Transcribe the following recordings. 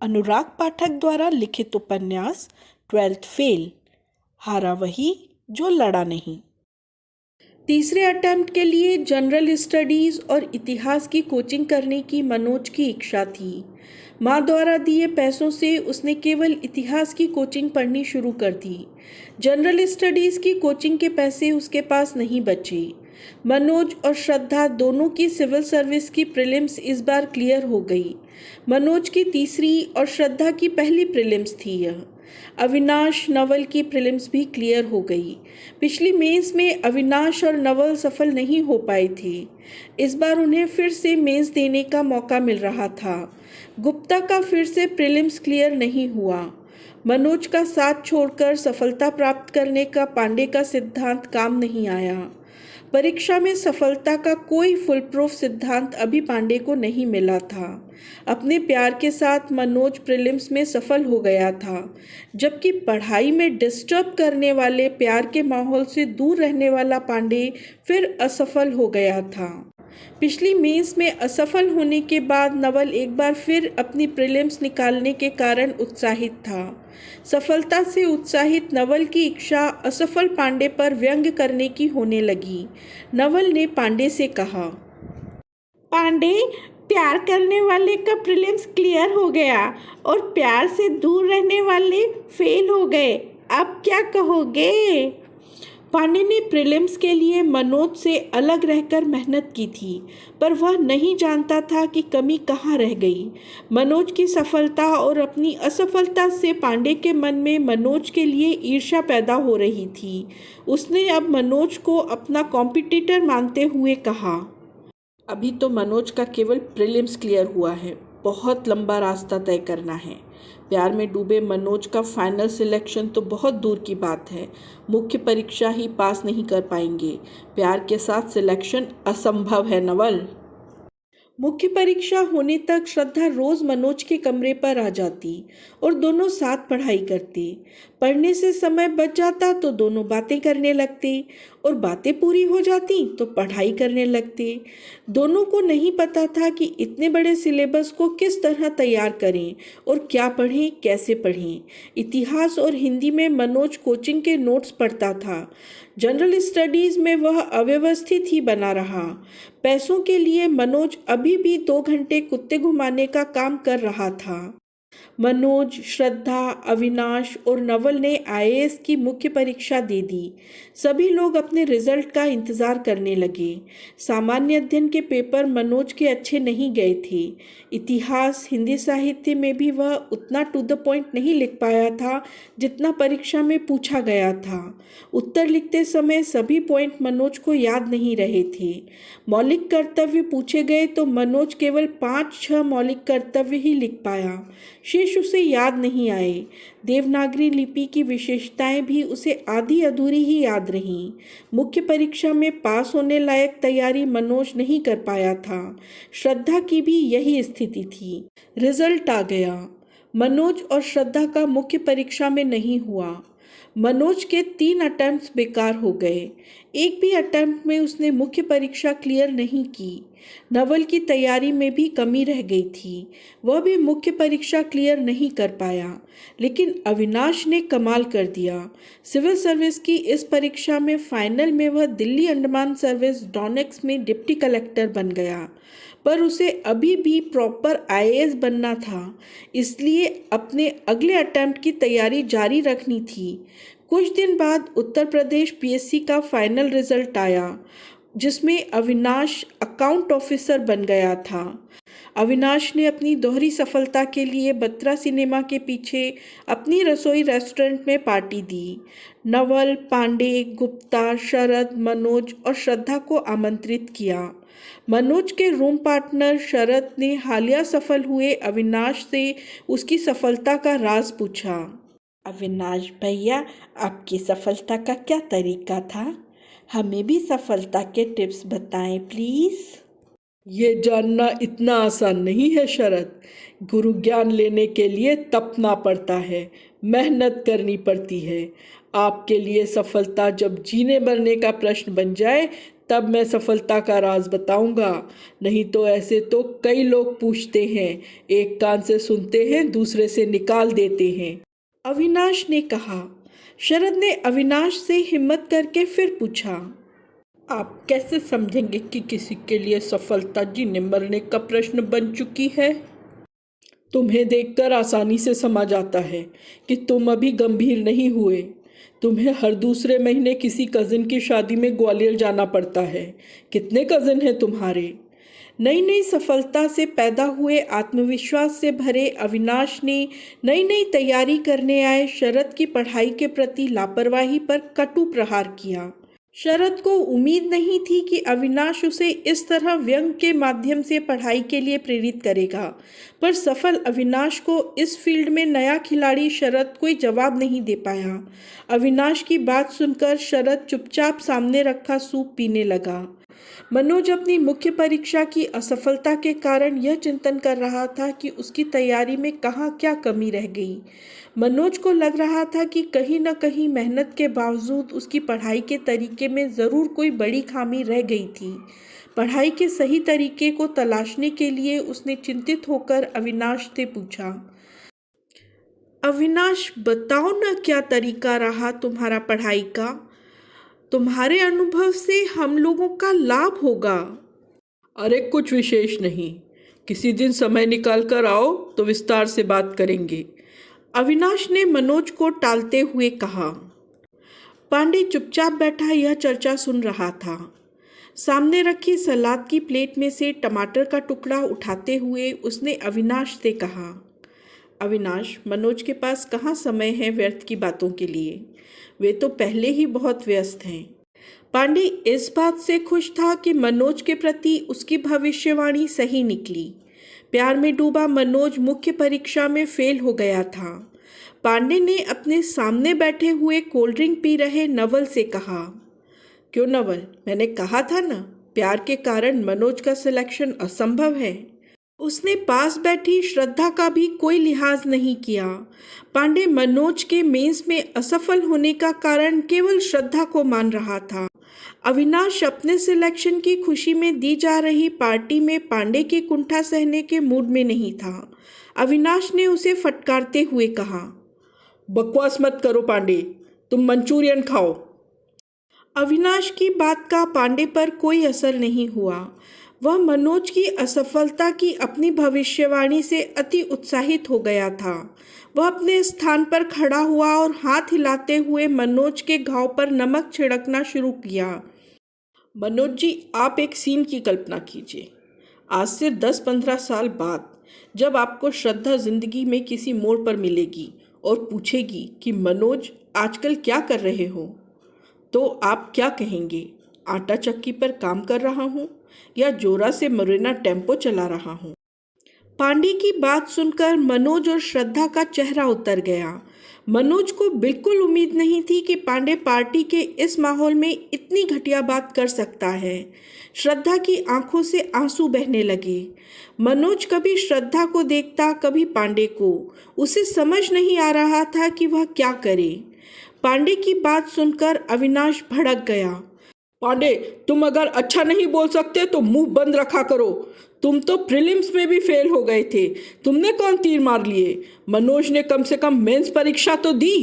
अनुराग पाठक द्वारा लिखित उपन्यास 12th फेल। हारा वही जो लड़ा नहीं। तीसरे अटेम्प्ट के लिए जनरल स्टडीज़ और इतिहास की कोचिंग करने की मनोज की इच्छा थी। माँ द्वारा दिए पैसों से उसने केवल इतिहास की कोचिंग पढ़नी शुरू कर दी। जनरल स्टडीज़ की कोचिंग के पैसे उसके पास नहीं बचे। मनोज और श्रद्धा दोनों की सिविल सर्विस की प्रीलिम्स इस बार क्लियर हो गई। मनोज की तीसरी और श्रद्धा की पहली प्रीलिम्स थी यह। अविनाश नवल की प्रीलिम्स भी क्लियर हो गई। पिछली मेंस में अविनाश और नवल सफल नहीं हो पाए थे। इस बार उन्हें फिर से मेंस देने का मौका मिल रहा था। गुप्ता का फिर से प्रीलिम्स क्लियर नहीं हुआ। मनोज का साथ छोड़कर सफलता प्राप्त करने का पांडे का सिद्धांत काम नहीं आया। परीक्षा में सफलता का कोई फुल प्रूफ सिद्धांत अभी पांडे को नहीं मिला था। अपने प्यार के साथ मनोज प्रीलिम्स में सफल हो गया था, जबकि पढ़ाई में डिस्टर्ब करने वाले प्यार के माहौल से दूर रहने वाला पांडे फिर असफल हो गया था। पिछली मेंस में असफल होने के बाद नवल एक बार फिर अपनी प्रीलिम्स निकालने के कारण उत्साहित था। सफलता से उत्साहित नवल की इच्छा असफल पांडे पर व्यंग्य करने की होने लगी। नवल ने पांडे से कहा, पांडे, प्यार करने वाले का प्रीलिम्स क्लियर हो गया और प्यार से दूर रहने वाले फेल हो गए। अब क्या कहोगे? पांडे ने प्रीलिम्स के लिए मनोज से अलग रहकर मेहनत की थी, पर वह नहीं जानता था कि कमी कहाँ रह गई। मनोज की सफलता और अपनी असफलता से पांडे के मन में मनोज के लिए ईर्ष्या पैदा हो रही थी। उसने अब मनोज को अपना कॉम्पिटिटर मानते हुए कहा, अभी तो मनोज का केवल प्रीलिम्स क्लियर हुआ है, बहुत लंबा रास्ता तय करना है। प्यार में डूबे मनोज का फाइनल सिलेक्शन तो बहुत दूर की बात है। मुख्य परीक्षा ही पास नहीं कर पाएंगे। प्यार के साथ सिलेक्शन असंभव है नवल। मुख्य परीक्षा होने तक श्रद्धा रोज मनोज के कमरे पर आ जाती और दोनों साथ पढ़ाई करते। पढ़ने से समय बच जाता तो दोनों बातें करने लगते और बातें पूरी हो जाती तो पढ़ाई करने लगते। दोनों को नहीं पता था कि इतने बड़े सिलेबस को किस तरह तैयार करें और क्या पढ़ें, कैसे पढ़ें। इतिहास और हिंदी में मनोज कोचिंग के नोट्स पढ़ता था। जनरल स्टडीज़ में वह अव्यवस्थित ही बना रहा। पैसों के लिए मनोज अभी भी 2 घंटे कुत्ते घुमाने का काम कर रहा था। मनोज, श्रद्धा, अविनाश और नवल ने आईएएस की मुख्य परीक्षा दे दी। सभी लोग अपने रिजल्ट का इंतज़ार करने लगे। सामान्य अध्ययन के पेपर मनोज के अच्छे नहीं गए थे। इतिहास, हिंदी साहित्य में भी वह उतना टू द पॉइंट नहीं लिख पाया था जितना परीक्षा में पूछा गया था। उत्तर लिखते समय सभी पॉइंट मनोज को याद नहीं रहे थे। मौलिक कर्तव्य पूछे गए तो मनोज केवल 5-6 मौलिक कर्तव्य ही लिख पाया। शेष उसे याद नहीं आए। देवनागरी लिपि की विशेषताएं भी उसे आधी अधूरी ही याद रहीं। मुख्य परीक्षा में पास होने लायक तैयारी मनोज नहीं कर पाया था। श्रद्धा की भी यही स्थिति थी। रिजल्ट आ गया। मनोज और श्रद्धा का मुख्य परीक्षा में नहीं हुआ। मनोज के 3 अटेम्प्ट्स बेकार हो गए। एक भी अटेम्प्ट में उसने मुख्य परीक्षा क्लियर नहीं की। नवल की तैयारी में भी कमी रह गई थी, वह भी मुख्य परीक्षा क्लियर नहीं कर पाया। लेकिन अविनाश ने कमाल कर दिया। सिविल सर्विस की इस परीक्षा में फाइनल में वह दिल्ली अंडमान सर्विस डॉनेक्स में डिप्टी कलेक्टर बन गया, पर उसे अभी भी प्रॉपर आईएएस बनना था, इसलिए अपने अगले अटेम्प्ट की तैयारी जारी रखनी थी। कुछ दिन बाद उत्तर प्रदेश पीएससी का फाइनल रिजल्ट आया, जिसमें अविनाश अकाउंट ऑफिसर बन गया था। अविनाश ने अपनी दोहरी सफलता के लिए बत्रा सिनेमा के पीछे अपनी रसोई रेस्टोरेंट में पार्टी दी। नवल, पांडे, गुप्ता, शरद, मनोज और श्रद्धा को आमंत्रित किया। मनोज के रूम पार्टनर शरद ने हालिया सफल हुए अविनाश से उसकी सफलता का राज पूछा। अविनाश भैया, आपकी सफलता का क्या तरीका था? हमें भी सफलता के टिप्स बताएं प्लीज़। ये जानना इतना आसान नहीं है शरद। गुरु ज्ञान लेने के लिए तपना पड़ता है, मेहनत करनी पड़ती है। आपके लिए सफलता जब जीने मरने का प्रश्न बन जाए तब मैं सफलता का राज बताऊंगा। नहीं तो ऐसे तो कई लोग पूछते हैं, एक कान से सुनते हैं, दूसरे से निकाल देते हैं। अविनाश ने कहा। शरद ने अविनाश से हिम्मत करके फिर पूछा, आप कैसे समझेंगे कि किसी के लिए सफलता जीने मरने का प्रश्न बन चुकी है? तुम्हें देखकर आसानी से समझ आता है कि तुम अभी गंभीर नहीं हुए। तुम्हें हर दूसरे महीने किसी कजिन की शादी में ग्वालियर जाना पड़ता है। कितने कजिन हैं तुम्हारे? नई नई सफलता से पैदा हुए आत्मविश्वास से भरे अविनाश ने नई नई तैयारी करने आए शरद की पढ़ाई के प्रति लापरवाही पर कटु प्रहार किया। शरद को उम्मीद नहीं थी कि अविनाश उसे इस तरह व्यंग के माध्यम से पढ़ाई के लिए प्रेरित करेगा, पर सफल अविनाश को इस फील्ड में नया खिलाड़ी शरद कोई जवाब नहीं दे पाया। अविनाश की बात सुनकर शरद चुपचाप सामने रखा सूप पीने लगा। मनोज अपनी मुख्य परीक्षा की असफलता के कारण यह चिंतन कर रहा था कि उसकी तैयारी में कहाँ क्या कमी रह गई। मनोज को लग रहा था कि कहीं न कहीं मेहनत के बावजूद उसकी पढ़ाई के तरीके में ज़रूर कोई बड़ी खामी रह गई थी। पढ़ाई के सही तरीके को तलाशने के लिए उसने चिंतित होकर अविनाश से पूछा, अविनाश बताओ ना, क्या तरीका रहा तुम्हारा पढ़ाई का? तुम्हारे अनुभव से हम लोगों का लाभ होगा। अरे कुछ विशेष नहीं, किसी दिन समय निकाल कर आओ तो विस्तार से बात करेंगे, अविनाश ने मनोज को टालते हुए कहा। पांडे चुपचाप बैठा यह चर्चा सुन रहा था। सामने रखी सलाद की प्लेट में से टमाटर का टुकड़ा उठाते हुए उसने अविनाश से कहा, अविनाश, मनोज के पास कहाँ समय है व्यर्थ की बातों के लिए, वे तो पहले ही बहुत व्यस्त हैं। पांडे इस बात से खुश था कि मनोज के प्रति उसकी भविष्यवाणी सही निकली। प्यार में डूबा मनोज मुख्य परीक्षा में फेल हो गया था। पांडे ने अपने सामने बैठे हुए कोल्ड ड्रिंक पी रहे नवल से कहा, क्यों नवल, मैंने कहा था ना, प्यार के कारण मनोज का सिलेक्शन असंभव है। उसने पास बैठी श्रद्धा का भी कोई लिहाज नहीं किया। पांडे मनोज के मेंस में असफल होने का कारण केवल श्रद्धा को मान रहा था। अविनाश अपने सिलेक्शन की खुशी में दी जा रही पार्टी में पांडे की कुंठा सहने के मूड में नहीं था। अविनाश ने उसे फटकारते हुए कहा, बकवास मत करो पांडे, तुम मंचूरियन खाओ। अविनाश की बात का पांडे पर कोई असर नहीं हुआ। वह मनोज की असफलता की अपनी भविष्यवाणी से अति उत्साहित हो गया था। वह अपने स्थान पर खड़ा हुआ और हाथ हिलाते हुए मनोज के घाव पर नमक छिड़कना शुरू किया। मनोज जी, आप एक सीन की कल्पना कीजिए। आज से 10-15 साल बाद जब आपको श्रद्धा जिंदगी में किसी मोड़ पर मिलेगी और पूछेगी कि मनोज आजकल क्या कर रहे हो, तो आप क्या कहेंगे? आटा चक्की पर काम कर रहा हूँ या जोरा से मुरैना टेम्पो चला रहा हूँ। पांडे की बात सुनकर मनोज और श्रद्धा का चेहरा उतर गया। मनोज को बिल्कुल उम्मीद नहीं थी कि पांडे पार्टी के इस माहौल में इतनी घटिया बात कर सकता है। श्रद्धा की आंखों से आंसू बहने लगे। मनोज कभी श्रद्धा को देखता, कभी पांडे को। उसे समझ नहीं आ रहा था कि वह क्या करे। पांडे की बात सुनकर अविनाश भड़क गया। पांडे, तुम अगर अच्छा नहीं बोल सकते तो मुंह बंद रखा करो। तुम तो प्रीलिम्स में भी फेल हो गए थे, तुमने कौन तीर मार लिए? मनोज ने कम से कम मेंस परीक्षा तो दी।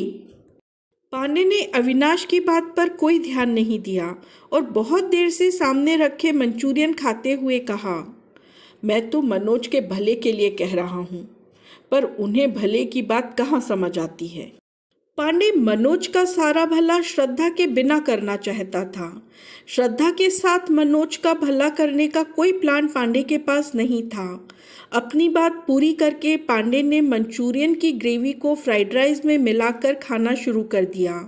पांडे ने अविनाश की बात पर कोई ध्यान नहीं दिया और बहुत देर से सामने रखे मंचूरियन खाते हुए कहा, मैं तो मनोज के भले के लिए कह रहा हूँ, पर उन्हें भले की बात कहाँ समझ आती है। पांडे मनोज का सारा भला श्रद्धा के बिना करना चाहता था। श्रद्धा के साथ मनोज का भला करने का कोई प्लान पांडे के पास नहीं था। अपनी बात पूरी करके पांडे ने मंचूरियन की ग्रेवी को फ्राइड राइस में मिलाकर खाना शुरू कर दिया।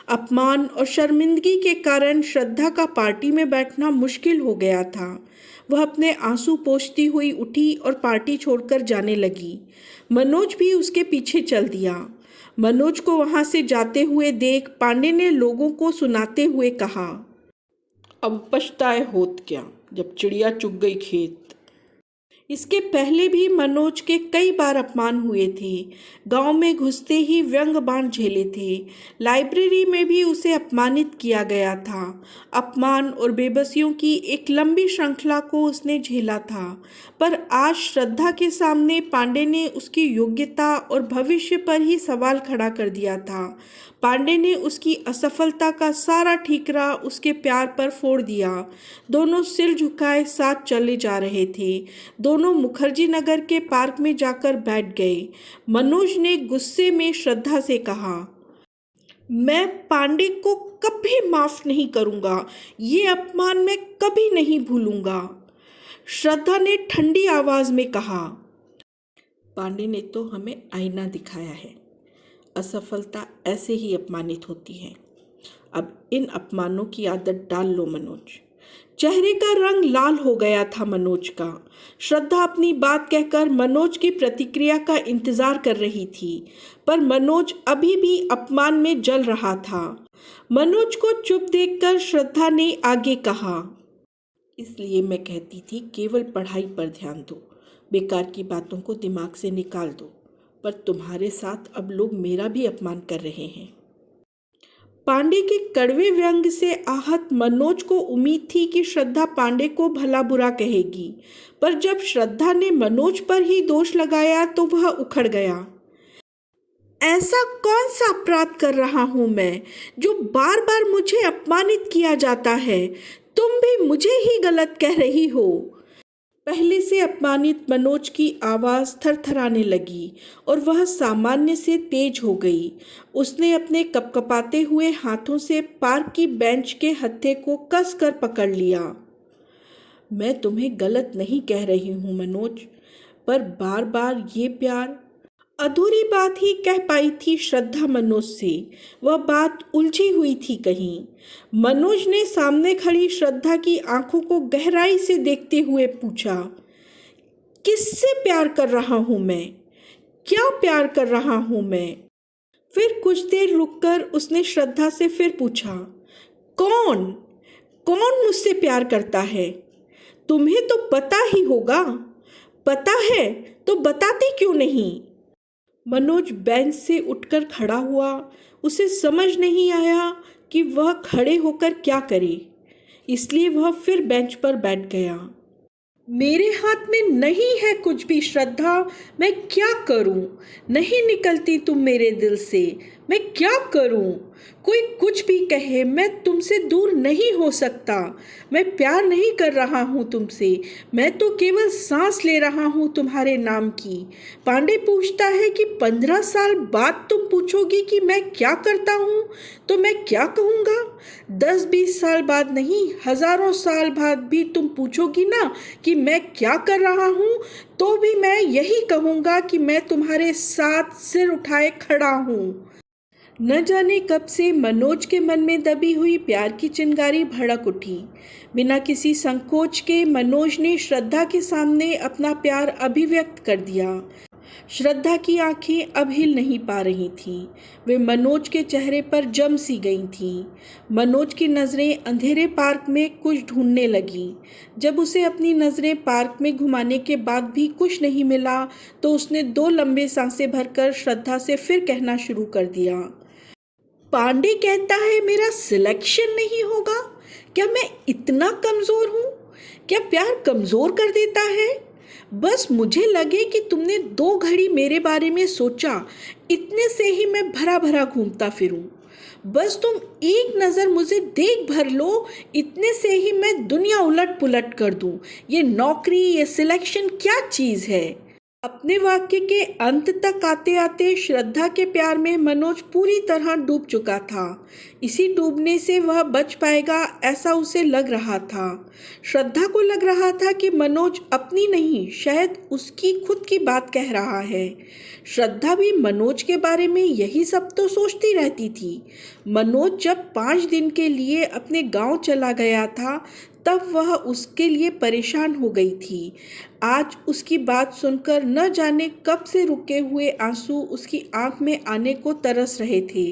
अपमान और शर्मिंदगी के कारण श्रद्धा का पार्टी में बैठना मुश्किल हो गया था। वह अपने आंसू पोंछती हुई उठी और पार्टी छोड़कर जाने लगी। मनोज भी उसके पीछे चल दिया। मनोज को वहां से जाते हुए देख पांडे ने लोगों को सुनाते हुए कहा, अब पछताए होत क्या, जब चिड़िया चुग गई खेत। इसके पहले भी मनोज के कई बार अपमान हुए थे। गांव में घुसते ही व्यंग बाण झेले थे। लाइब्रेरी में भी उसे अपमानित किया गया था। अपमान और बेबसियों की एक लंबी श्रृंखला को उसने झेला था। पर आज श्रद्धा के सामने पांडे ने उसकी योग्यता और भविष्य पर ही सवाल खड़ा कर दिया था। पांडे ने उसकी असफलता का सारा ठीकरा उसके प्यार पर फोड़ दिया। दोनों सिर झुकाए साथ चले जा रहे थे। दोनों मुखर्जी नगर के पार्क में जाकर बैठ गए। मनोज ने गुस्से में श्रद्धा से कहा, मैं पांडे को कभी माफ नहीं करूंगा। ये अपमान मैं कभी नहीं भूलूंगा। श्रद्धा ने ठंडी आवाज में कहा, पांडे ने तो हमें आईना दिखाया है। असफलता ऐसे ही अपमानित होती है। अब इन अपमानों की आदत डाल लो मनोज। चेहरे का रंग लाल हो गया था मनोज का। श्रद्धा अपनी बात कहकर मनोज की प्रतिक्रिया का इंतजार कर रही थी, पर मनोज अभी भी अपमान में जल रहा था। मनोज को चुप देखकर श्रद्धा ने आगे कहा, इसलिए मैं कहती थी केवल पढ़ाई पर ध्यान दो, बेकार की बातों को दिमाग से निकाल दो। पर तुम्हारे साथ अब लोग मेरा भी अपमान कर रहे हैं। पांडे के कड़वे व्यंग से आहत मनोज को उम्मीद थी कि श्रद्धा पांडे को भला बुरा कहेगी, पर जब श्रद्धा ने मनोज पर ही दोष लगाया तो वह उखड़ गया। ऐसा कौन सा अपराध कर रहा हूं मैं जो बार बार मुझे अपमानित किया जाता है? तुम भी मुझे ही गलत कह रही हो। पहले से अपमानित मनोज की आवाज़ थरथराने लगी और वह सामान्य से तेज हो गई। उसने अपने कपकपाते हुए हाथों से पार्क की बेंच के हत्थे को कसकर पकड़ लिया। मैं तुम्हें गलत नहीं कह रही हूँ मनोज, पर बार बार ये प्यार। अधूरी बात ही कह पाई थी श्रद्धा मनोज से। वह बात उलझी हुई थी कहीं। मनोज ने सामने खड़ी श्रद्धा की आंखों को गहराई से देखते हुए पूछा, किससे प्यार कर रहा हूं मैं? क्या प्यार कर रहा हूं मैं? फिर कुछ देर रुककर उसने श्रद्धा से फिर पूछा, कौन कौन मुझसे प्यार करता है? तुम्हें तो पता ही होगा। पता है तो बताती क्यों नहीं? मनोज बेंच से उठकर खड़ा हुआ। उसे समझ नहीं आया कि वह खड़े होकर क्या करे, इसलिए वह फिर बेंच पर बैठ गया। मेरे हाथ में नहीं है कुछ भी श्रद्धा, मैं क्या करूं? नहीं निकलती तुम मेरे दिल से, मैं क्या करूं? कोई कुछ भी कहे, मैं तुमसे दूर नहीं हो सकता। मैं प्यार नहीं कर रहा हूँ तुमसे, मैं तो केवल सांस ले रहा हूँ तुम्हारे नाम की। पांडे पूछता है कि 15 साल बाद तुम पूछोगी कि मैं क्या करता हूँ, तो मैं क्या कहूँगा? 10-20 साल बाद नहीं, हजारों साल बाद भी तुम पूछोगी ना कि मैं क्या कर रहा हूँ, तो भी मैं यही कहूँगा कि मैं तुम्हारे साथ सिर उठाए खड़ा हूँ। न जाने कब से मनोज के मन में दबी हुई प्यार की चिंगारी भड़क उठी। बिना किसी संकोच के मनोज ने श्रद्धा के सामने अपना प्यार अभिव्यक्त कर दिया। श्रद्धा की आंखें अब हिल नहीं पा रही थीं। वे मनोज के चेहरे पर जम सी गई थीं। मनोज की नज़रें अंधेरे पार्क में कुछ ढूंढने लगीं। जब उसे अपनी नज़रें पार्क में घुमाने के बाद भी कुछ नहीं मिला तो उसने 2 लंबे सांसें भरकर श्रद्धा से फिर कहना शुरू कर दिया, पांडे कहता है मेरा सिलेक्शन नहीं होगा। क्या मैं इतना कमज़ोर हूँ? क्या प्यार कमज़ोर कर देता है? बस मुझे लगे कि तुमने 2 घड़ी मेरे बारे में सोचा, इतने से ही मैं भरा भरा घूमता फिरूं। बस तुम एक नज़र मुझे देख भर लो, इतने से ही मैं दुनिया उलट पुलट कर दूं। ये नौकरी, ये सिलेक्शन क्या चीज़ है? अपने वाक्य के अंत तक आते आते श्रद्धा के प्यार में मनोज पूरी तरह डूब चुका था। इसी डूबने से वह बच पाएगा ऐसा उसे लग रहा था। श्रद्धा को लग रहा था कि मनोज अपनी नहीं, शायद उसकी खुद की बात कह रहा है। श्रद्धा भी मनोज के बारे में यही सब तो सोचती रहती थी। मनोज जब 5 दिन के लिए अपने गांव चला गया था तब वह उसके लिए परेशान हो गई थी। आज उसकी बात सुनकर न जाने कब से रुके हुए आंसू उसकी आंख में आने को तरस रहे थे,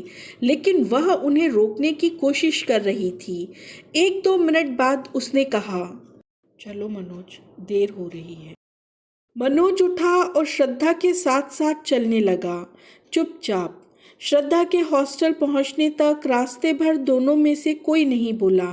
लेकिन वह उन्हें रोकने की कोशिश कर रही थी। 1-2 मिनट बाद उसने कहा, चलो मनोज, देर हो रही है। मनोज उठा और श्रद्धा के साथ साथ चलने लगा, चुपचाप। श्रद्धा के हॉस्टल पहुंचने तक रास्ते भर दोनों में से कोई नहीं बोला।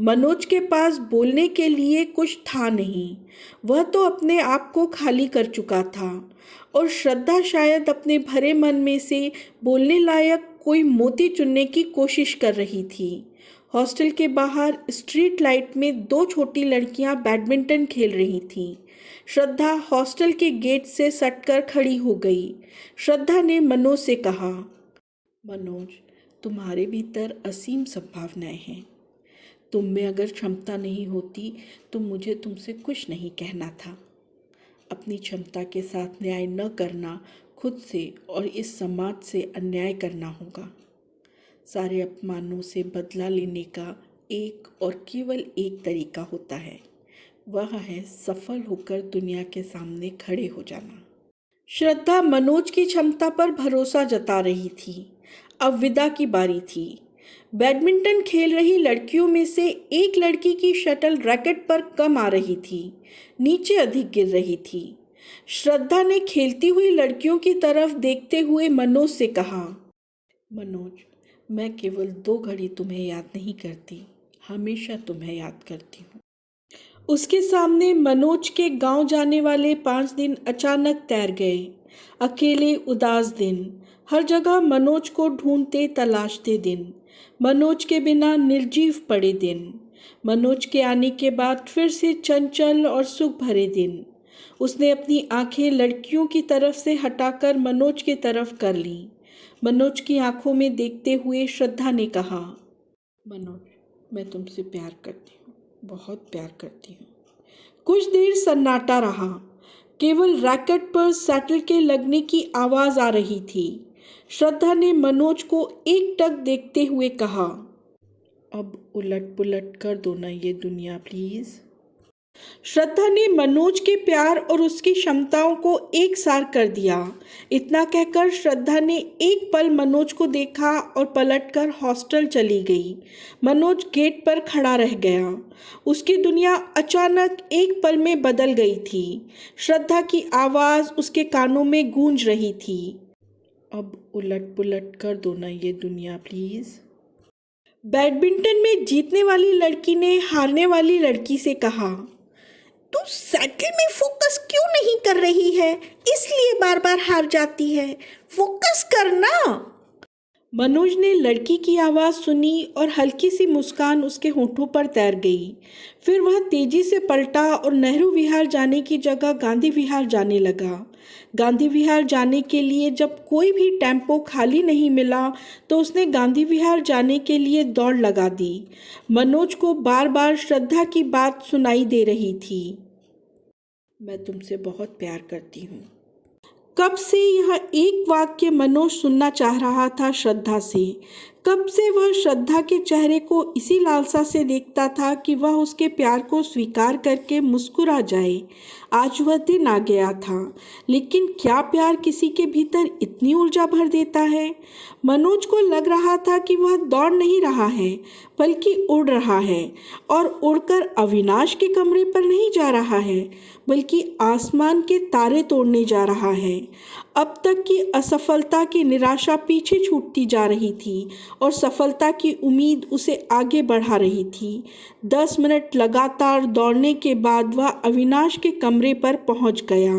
मनोज के पास बोलने के लिए कुछ था नहीं, वह तो अपने आप को खाली कर चुका था, और श्रद्धा शायद अपने भरे मन में से बोलने लायक कोई मोती चुनने की कोशिश कर रही थी। हॉस्टल के बाहर स्ट्रीट लाइट में दो छोटी लड़कियां बैडमिंटन खेल रही थीं। श्रद्धा हॉस्टल के गेट से सटकर खड़ी हो गई। श्रद्धा ने मनोज से कहा, मनोज, तुम्हारे भीतर असीम संभावनाएं हैं। तुम में अगर क्षमता नहीं होती तो मुझे तुमसे कुछ नहीं कहना था। अपनी क्षमता के साथ न्याय न करना खुद से और इस समाज से अन्याय करना होगा। सारे अपमानों से बदला लेने का एक और केवल एक तरीका होता है, वह है सफल होकर दुनिया के सामने खड़े हो जाना। श्रद्धा मनोज की क्षमता पर भरोसा जता रही थी। अब विदा की बारी थी। बैडमिंटन खेल रही लड़कियों में से एक लड़की की शटल रैकेट पर कम आ रही थी, नीचे अधिक गिर रही थी। श्रद्धा ने खेलती हुई लड़कियों की तरफ देखते हुए मनोज से कहा, मनोज, मैं केवल 2 घड़ी तुम्हें याद नहीं करती, हमेशा तुम्हें याद करती हूँ। उसके सामने मनोज के गांव जाने वाले 5 दिन अचानक तैर गए। अकेले उदास दिन, हर जगह मनोज को ढूंढते तलाशते दिन, मनोज के बिना निर्जीव पड़े दिन, मनोज के आने के बाद फिर से चंचल और सुख भरे दिन। उसने अपनी आंखें लड़कियों की तरफ से हटाकर मनोज की तरफ कर लीं। मनोज की आंखों में देखते हुए श्रद्धा ने कहा, मनोज, मैं तुमसे प्यार करती हूँ, बहुत प्यार करती हूँ। कुछ देर सन्नाटा रहा। केवल रैकेट पर सैटल के लगने की आवाज़ आ रही थी। श्रद्धा ने मनोज को एकटक देखते हुए कहा, अब उलट पुलट कर दो ना ये दुनिया प्लीज़। श्रद्धा ने मनोज के प्यार और उसकी क्षमताओं को एक सार कर दिया। इतना कहकर श्रद्धा ने एक पल मनोज को देखा और पलटकर हॉस्टल चली गई। मनोज गेट पर खड़ा रह गया। उसकी दुनिया अचानक एक पल में बदल गई थी। श्रद्धा की आवाज़ उसके कानों में गूंज रही थी, अब उलट पुलट कर दो ना ये दुनिया प्लीज़। बैडमिंटन में जीतने वाली लड़की ने हारने वाली लड़की से कहा, तू साइकिल में फोकस क्यों नहीं कर रही है? इसलिए बार बार हार जाती है, फोकस करना। मनोज ने लड़की की आवाज़ सुनी और हल्की सी मुस्कान उसके होठों पर तैर गई। फिर वह तेजी से पलटा और नेहरू विहार जाने की जगह गांधी विहार जाने लगा। गांधी विहार जाने के लिए जब कोई भी टेम्पो खाली नहीं मिला तो उसने गांधी विहार जाने के लिए दौड़ लगा दी। मनोज को बार बार श्रद्धा की बात सुनाई दे रही थी, मैं तुमसे बहुत प्यार करती हूँ। कब से यह एक वाक्य मनोज सुनना चाह रहा था श्रद्धा से। कब से वह श्रद्धा के चेहरे को इसी लालसा से देखता था कि वह उसके प्यार को स्वीकार करके मुस्कुरा जाए। आज वह दिन आ गया था। लेकिन क्या प्यार किसी के भीतर इतनी ऊर्जा भर देता है? मनोज को लग रहा था कि वह दौड़ नहीं रहा है बल्कि उड़ रहा है, और उड़कर अविनाश के कमरे पर नहीं जा रहा है बल्कि आसमान के तारे तोड़ने जा रहा है। अब तक की असफलता की निराशा पीछे छूटती जा रही थी और सफलता की उम्मीद उसे आगे बढ़ा रही थी। 10 मिनट लगातार दौड़ने के बाद वह अविनाश के कमरे पर पहुंच गया।